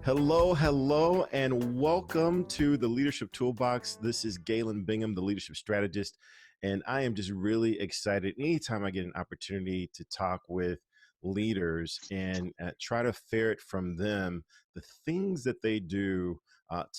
Hello, hello, and welcome to the Leadership Toolbox. This is Galen Bingham, the Leadership Strategist, and I am just really excited anytime I get an opportunity to talk with leaders and try to ferret from them the things that they do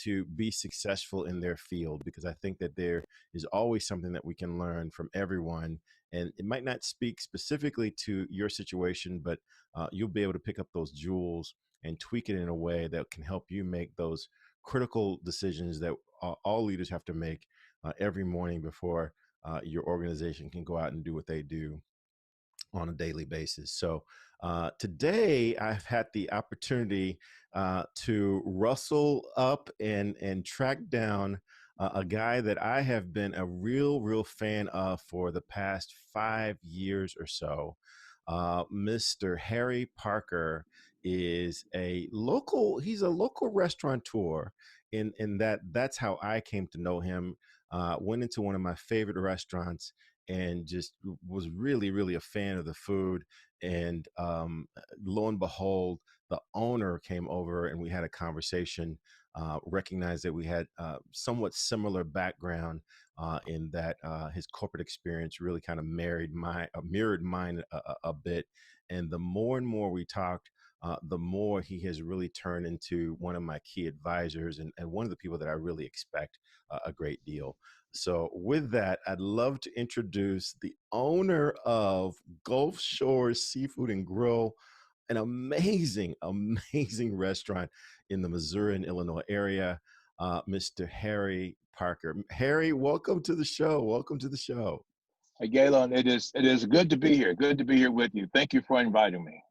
to be successful in their field, because I think that there is always something that we can learn from everyone. And it might not speak specifically to your situation, but you'll be able to pick up those jewels and tweak it in a way that can help you make those critical decisions that all leaders have to make every morning before your organization can go out and do what they do on a daily basis. So today I've had the opportunity to rustle up and track down a guy that I have been a real fan of for the past 5 years or so. Mr. Harry Parker is he's a local restaurateur in that's how I came to know him. Went into one of my favorite restaurants and just was really a fan of the food. And lo and behold, the owner came over and we had a conversation. Recognized that we had somewhat similar background in that his corporate experience really kind of mirrored mine a bit. And the more and more we talked, the more he has really turned into one of my key advisors and one of the people that I really expect a great deal. So with that, I'd love to introduce the owner of Gulf Shores Seafood and Grill, an amazing restaurant in the Missouri and Illinois area, Mr. Harry Parker. Harry, welcome to the show. Welcome to the show. Hey, Galen, it is good to be here. Good to be here with you. Thank you for inviting me.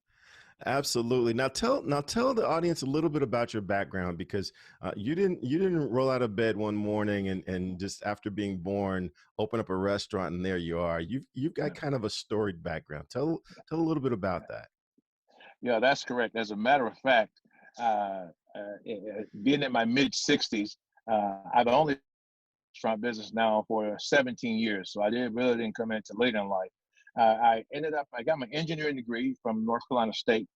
Absolutely. Now tell the audience a little bit about your background, because you didn't roll out of bed one morning and just after being born open up a restaurant and there you are. You've got kind of a storied background. Tell a little bit about that. Yeah, that's correct. As a matter of fact, uh, being in my mid 60s, I've only restaurant business now for 17 years. So I really didn't come into later in life. I got my engineering degree from North Carolina State.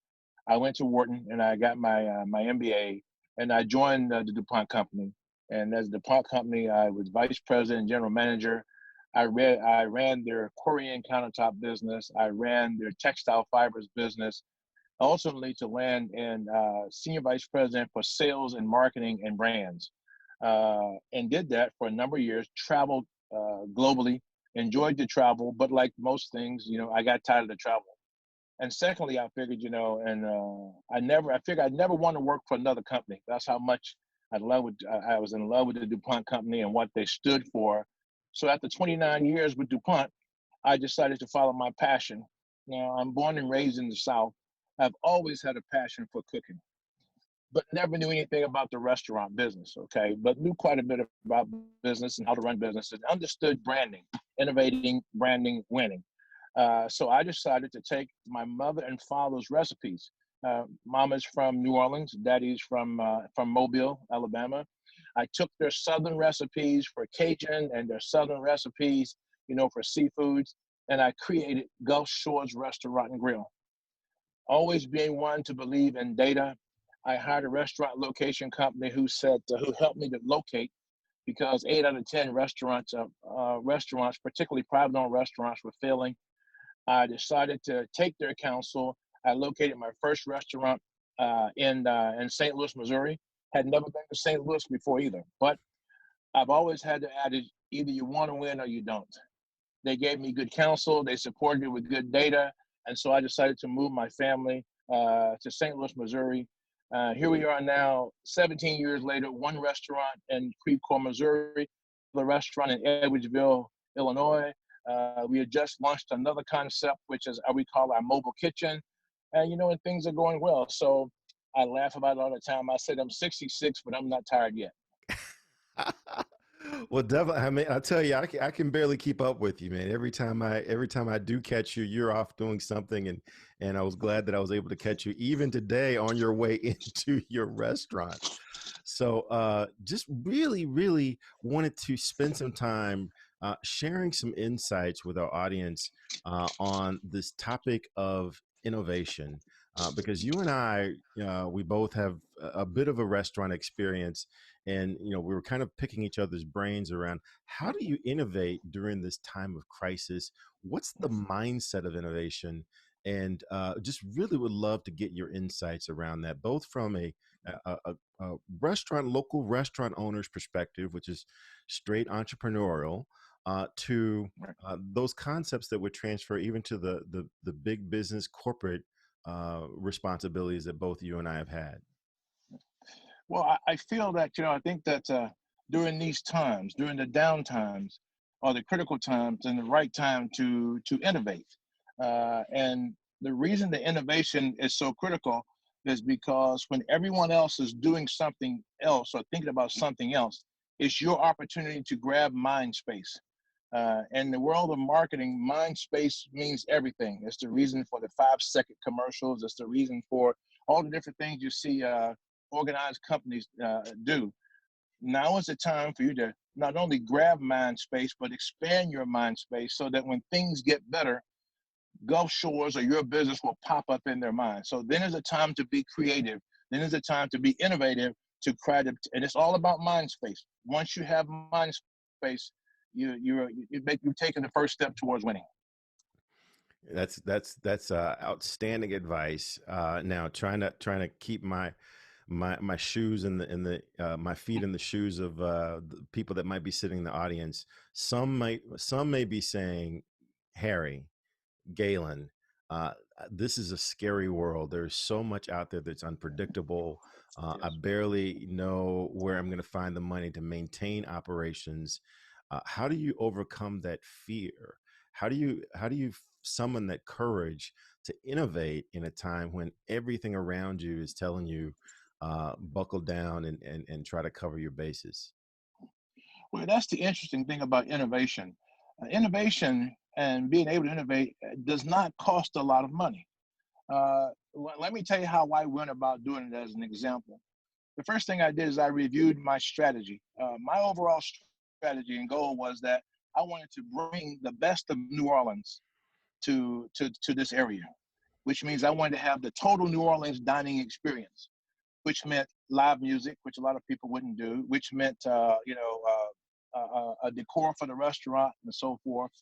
I went to Wharton and I got my MBA, and I joined the DuPont company. And as the DuPont company, I was vice president, general manager. I ran their Korean countertop business. I ran their textile fibers business. Ultimately, to land in senior vice president for sales and marketing and brands, and did that for a number of years. Traveled globally, enjoyed the travel, but like most things, I got tired of the travel. And secondly, I figured, I figured I'd never want to work for another company. That's how much I was in love with the DuPont company and what they stood for. So after 29 years with DuPont, I decided to follow my passion. Now, I'm born and raised in the South. I've always had a passion for cooking, but never knew anything about the restaurant business, okay? But knew quite a bit about business and how to run businesses, understood branding, innovating, branding, winning. So I decided to take my mother and father's recipes. Mama's from New Orleans, daddy's from Mobile, Alabama. I took their southern recipes for Cajun and their southern recipes, for seafoods, and I created Gulf Shores Restaurant and Grill. Always being one to believe in data, I hired a restaurant location company who helped me to locate, because 8 out of 10 restaurants, particularly private-owned restaurants, were failing. I decided to take their counsel. I located my first restaurant in St. Louis, Missouri. Had never been to St. Louis before either, but I've always had the adage: either you want to win or you don't. They gave me good counsel. They supported me with good data, and so I decided to move my family to St. Louis, Missouri. Here we are now, 17 years later, one restaurant in Creve Coeur, Missouri, the restaurant in Edwardsville, Illinois. We had just launched another concept, which is we call our mobile kitchen. And things are going well. So I laugh about it all the time. I said I'm 66, but I'm not tired yet. Well, definitely. I mean, I tell you, I can barely keep up with you, man. Every time I do catch you, you're off doing something, and I was glad that I was able to catch you even today on your way into your restaurant. So, just really wanted to spend some time sharing some insights with our audience on this topic of innovation. because you and I, we both have a bit of a restaurant experience, and we were kind of picking each other's brains around how do you innovate during this time of crisis? What's the mindset of innovation? And just really would love to get your insights around that, both from a restaurant, local restaurant owner's perspective, which is straight entrepreneurial, to Right. those concepts that would transfer even to the big business corporate responsibilities that both you and I have had. Well, I feel that, I think that during these times, during the down times, are the critical times and the right time to innovate. And the reason the innovation is so critical is because when everyone else is doing something else or thinking about something else, it's your opportunity to grab mind space. In the world of marketing, mind space means everything. It's the reason for the 5-second commercials. It's the reason for all the different things you see organized companies do. Now is the time for you to not only grab mind space, but expand your mind space so that when things get better, Gulf Shores or your business will pop up in their mind. So then is the time to be creative. Then is the time to be innovative, to try to, and it's all about mind space. Once you have mind space, you've taken the first step towards winning. That's outstanding advice. Now trying to keep my shoes in the my feet in the shoes of the people that might be sitting in the audience. Some may be saying, Harry, Galen, this is a scary world. There's so much out there that's unpredictable. I Yes. barely know where I'm going to find the money to maintain operations. How do you overcome that fear? How do you summon that courage to innovate in a time when everything around you is telling you buckle down and try to cover your bases? Well, that's the interesting thing about innovation. Innovation and being able to innovate does not cost a lot of money. Let me tell you how I went about doing it as an example. The first thing I did is I reviewed my strategy. My overall strategy and goal was that I wanted to bring the best of New Orleans to this area, which means I wanted to have the total New Orleans dining experience, which meant live music, which a lot of people wouldn't do, which meant a decor for the restaurant and so forth.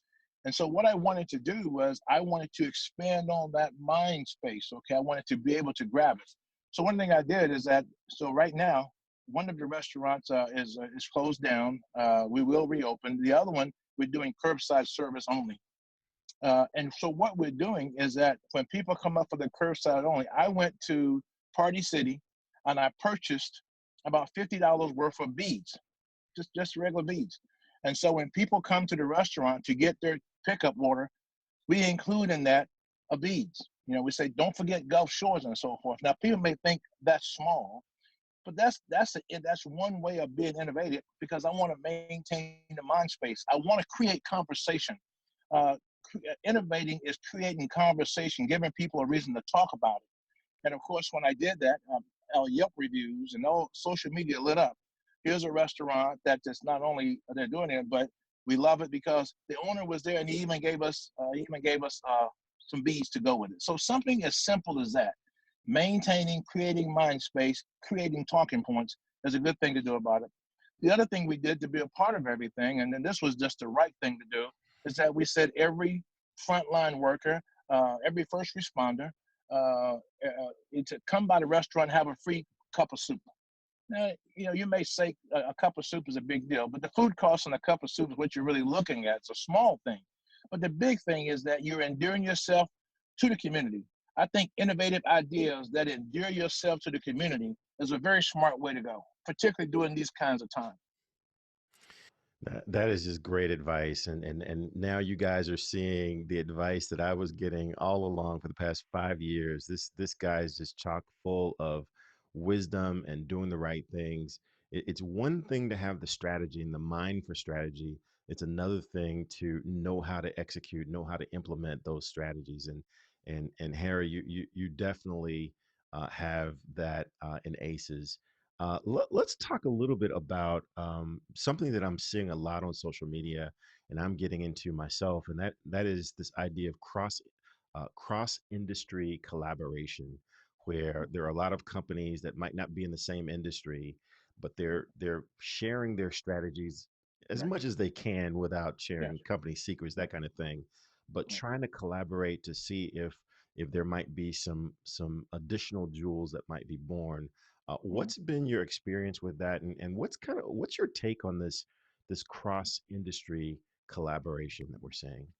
And so what I wanted to do was I wanted to expand on that mind space. Okay, I wanted to be able to grab it. So one thing I did is that so right now one of the restaurants is closed down. We will reopen. The other one we're doing curbside service only. And so what we're doing is that when people come up for the curbside only, I went to Party City and I purchased about $50 worth of beads, just regular beads. And so when people come to the restaurant to get their pickup order, we include in that a beads. We say don't forget Gulf Shores and so forth. Now people may think that's small, but that's one way of being innovative because I want to maintain the mind space. I want to create conversation. Uh, Innovating is creating conversation, giving people a reason to talk about it. And of course, when I did that, our Yelp reviews and all social media lit up. Here's a restaurant that just not only they're doing it, but we love it because the owner was there and he even gave us some beads to go with it. So something as simple as that, maintaining, creating mind space, creating talking points is a good thing to do about it. The other thing we did to be a part of everything, and then this was just the right thing to do, is that we said every frontline worker, every first responder, to come by the restaurant and have a free cup of soup. Now, you may say a cup of soup is a big deal, but the food costs in a cup of soup is what you're really looking at. It's a small thing. But the big thing is that you're endearing yourself to the community. I think innovative ideas that endear yourself to the community is a very smart way to go, particularly during these kinds of times. That is just great advice, and now you guys are seeing the advice that I was getting all along for the past 5 years. This guy is just chock full of wisdom and doing the right things. It's one thing to have the strategy and the mind for strategy. It's another thing to know how to execute, know how to implement those strategies. And Harry, you definitely have that in Aces. Let's talk a little bit about something that I'm seeing a lot on social media, and I'm getting into myself, and that is this idea of cross-industry collaboration, where there are a lot of companies that might not be in the same industry, but they're sharing their strategies as Right. much as they can without Yes. sharing company secrets, Right. that kind of thing, but Right. trying to collaborate to see if there might be some additional jewels that might be born. Mhm. What's been your experience with that, and what's your take on this cross industry collaboration that we're seeing?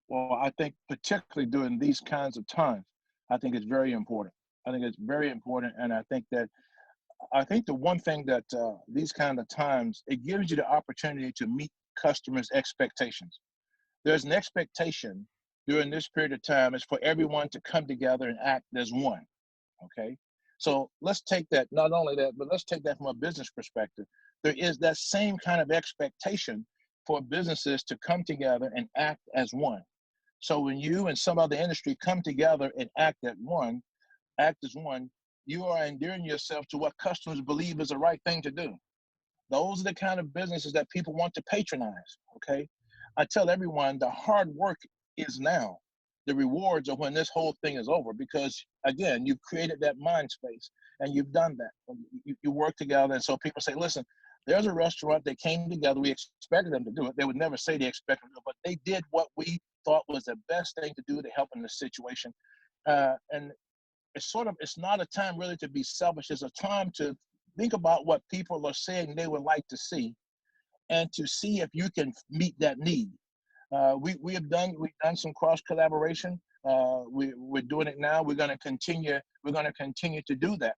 Well, I think particularly during these kinds of times, I think it's very important. I think it's very important, and I think the one thing that these kind of times it gives you the opportunity to meet customers' expectations. There's an expectation during this period of time is for everyone to come together and act as one. Okay. So let's take that, not only that, but let's take that from a business perspective. There is that same kind of expectation for businesses to come together and act as one. So when you and some other industry come together and act as one, you are endearing yourself to what customers believe is the right thing to do. Those are the kind of businesses that people want to patronize. Okay. I tell everyone the hard work is now. The rewards are when this whole thing is over because, again, you've created that mind space and you've done that. You work together. And so people say, listen, there's a restaurant that came together. We expected them to do it. They would never say they expected them to do it, but they did what we thought was the best thing to do to help in this situation. And it's not a time really to be selfish. It's a time to think about what people are saying they would like to see and to see if you can meet that need. We've done some cross collaboration. We're doing it now. We're going to continue to do that,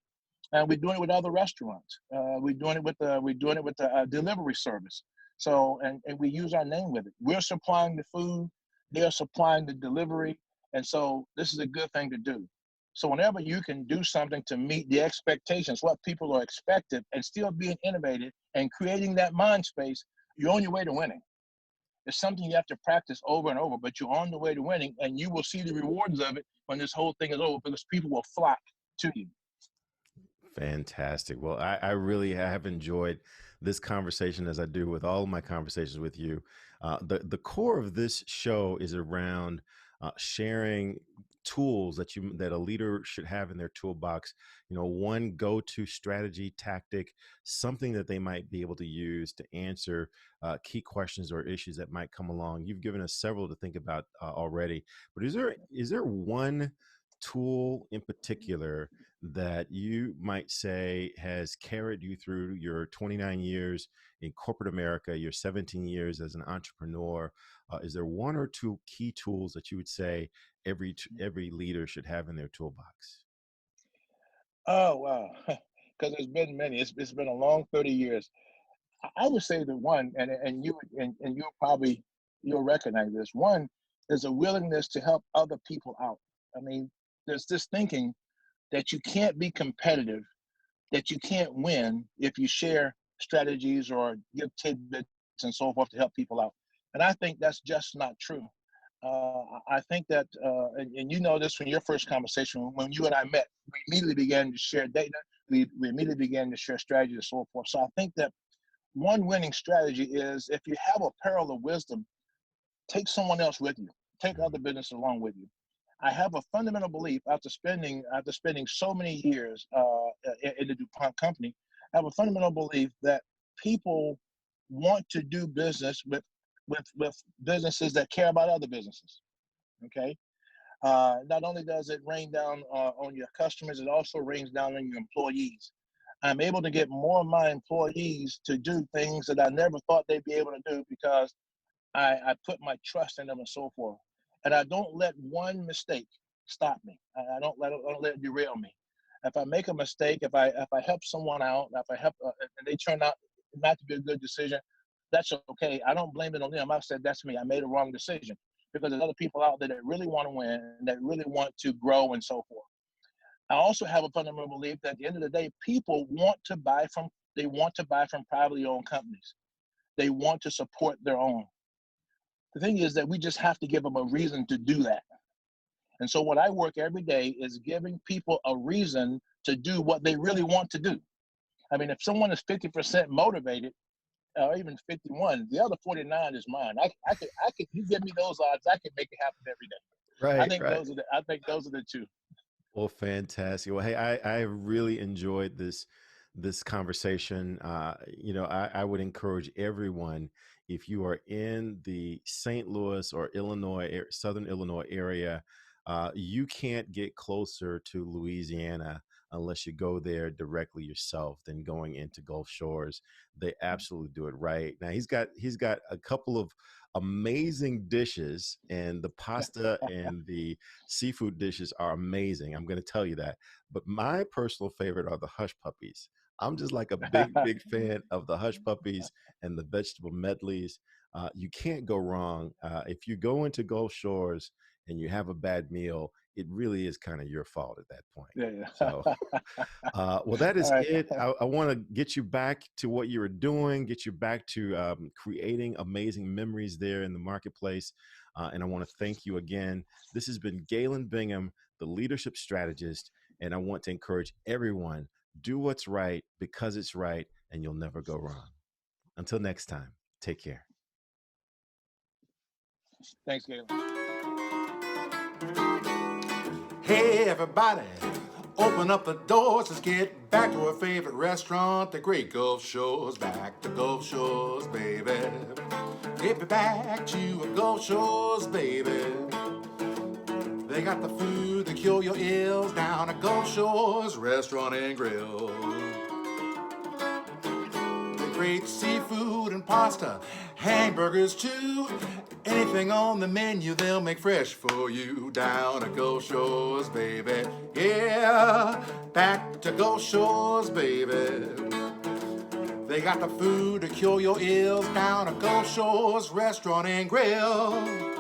and we're doing it with other restaurants. We're doing it with the delivery service. So and we use our name with it. We're supplying the food, they're supplying the delivery, and so this is a good thing to do. So whenever you can do something to meet the expectations, what people are expected, and still being innovative and creating that mind space, you're on your way to winning. It's something you have to practice over and over, but you're on the way to winning, and you will see the rewards of it when this whole thing is over because people will flock to you. Fantastic. Well, I really have enjoyed this conversation as I do with all of my conversations with you. The core of this show is around sharing tools that a leader should have in their toolbox. You know, one go-to strategy, tactic, something that they might be able to use to answer key questions or issues that might come along. You've given us several to think about already, but is there one tool in particular that you might say has carried you through your 29 years in corporate America, your 17 years as an entrepreneur? Is there one or two key tools that you would say every leader should have in their toolbox? Oh wow, because there's been many. It's been a long 30 years. I would say the one, and you'll recognize this. One is a willingness to help other people out. I mean, there's this thinking that you can't be competitive, that you can't win if you share strategies or give tidbits and so forth to help people out. And I think that's just not true. I think that, and you know this from your first conversation, when you and I met, we immediately began to share data. We immediately began to share strategy and so forth. So I think that one winning strategy is if you have a pearl of wisdom, take someone else with you, take other Mhm. business along with you. I have a fundamental belief after spending so many years in the DuPont company. I have a fundamental belief that people want to do business with businesses that care about other businesses. Okay, not only does it rain down on your customers, it also rains down on your employees. I'm able to get more of my employees to do things that I never thought they'd be able to do because I put my trust in them and so forth. And I don't let one mistake stop me. I don't let it derail me. If I make a mistake, if I help someone out, if I help and they turn out not to be a good decision, that's okay. I don't blame it on them. I said that's me. I made a wrong decision because there's other people out there that really want to win, that really want to grow and so forth. I also have a fundamental belief that at the end of the day, people want to buy from privately owned companies. They want to support their own. The thing is that we just have to give them a reason to do that. And so what I work every day is giving people a reason to do what they really want to do. I mean, if someone is 50% motivated, or even 51, the other 49 is mine. You give me those odds, I can make it happen every day. Right, right. I think those are the two. Well, fantastic. Well, hey, I have really enjoyed this conversation. I would encourage everyone, if you are in the St. Louis or Southern Illinois area, you can't get closer to Louisiana unless you go there directly yourself than going into Gulf Shores. They absolutely do it right. Now he's got a couple of amazing dishes, and the pasta and the seafood dishes are amazing. I'm going to tell you that. But my personal favorite are the hush puppies. I'm just like a big, big fan of the hush puppies and the vegetable medleys. You can't go wrong. If you go into Gulf Shores and you have a bad meal, it really is kind of your fault at that point. Yeah, So yeah. well, that All is right. it. I want to get you back to what you were doing, get you back to creating amazing memories there in the marketplace. And I want to thank you again. This has been Galen Bingham, the leadership strategist. And I want to encourage everyone, do what's right because it's right, and you'll never go wrong. Until next time, take care. Thanks, Galen. Hey, everybody, open up the doors. Let's get back to our favorite restaurant, the Great Gulf Shores. Back to Gulf Shores, baby. Get me back to Gulf Shores, baby. They got the food to cure your ills down at Gulf Shores Restaurant and Grill. Great seafood and pasta, hamburgers too. Anything on the menu, they'll make fresh for you down at Gulf Shores, baby. Yeah, back to Gulf Shores, baby. They got the food to cure your ills down at Gulf Shores Restaurant and Grill.